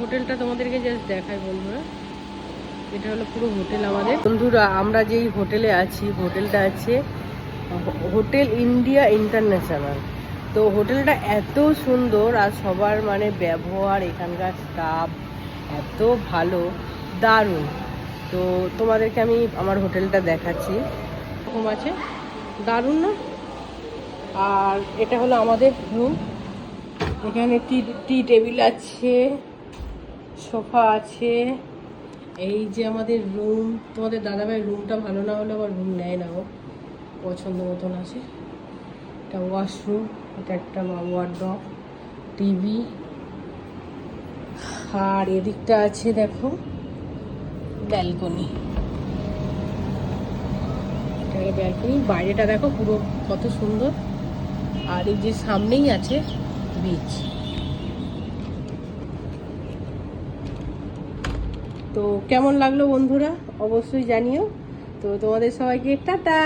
হোটেলটা তোমাদেরকে জাস্ট দেখাই বন্ধুরা। এটা হলো পুরো হোটেল আমাদের। বন্ধুরা আমরা যেই হোটেলে আছি, হোটেলটা আছে হোটেল ইন্ডিয়া ইন্টারন্যাশনাল। তো হোটেলটা এত সুন্দর আর সবার মানে ব্যবহার, এখানকার স্টাফ এত ভালো, দারুণ। তো তোমাদেরকে আমি আমার হোটেলটা দেখাচ্ছি। এরকম আছে, দারুণ না? আর এটা হলো আমাদের রুম। এখানে টি টেবিল আছে, সোফা আছে। এই যে আমাদের রুম। তোমাদের দাদাভাইয়ের রুমটা ভালো না হলে আবার রুম নেয় না, ও পছন্দ মতন আছে। এটা ওয়াশরুম, এটা একটা ওয়ার্ডরোব, টিভি। আর এদিকটা আছে দেখো ব্যালকনি। এটা হলো ব্যালকনি, বাইরেটা দেখো পুরো কত সুন্দর। আর এই যে সামনেই আছে বিচ। তো কেমন লাগলো বন্ধুরা অবশ্যই জানিও। তো তোমাদের সবাইকে টাটা।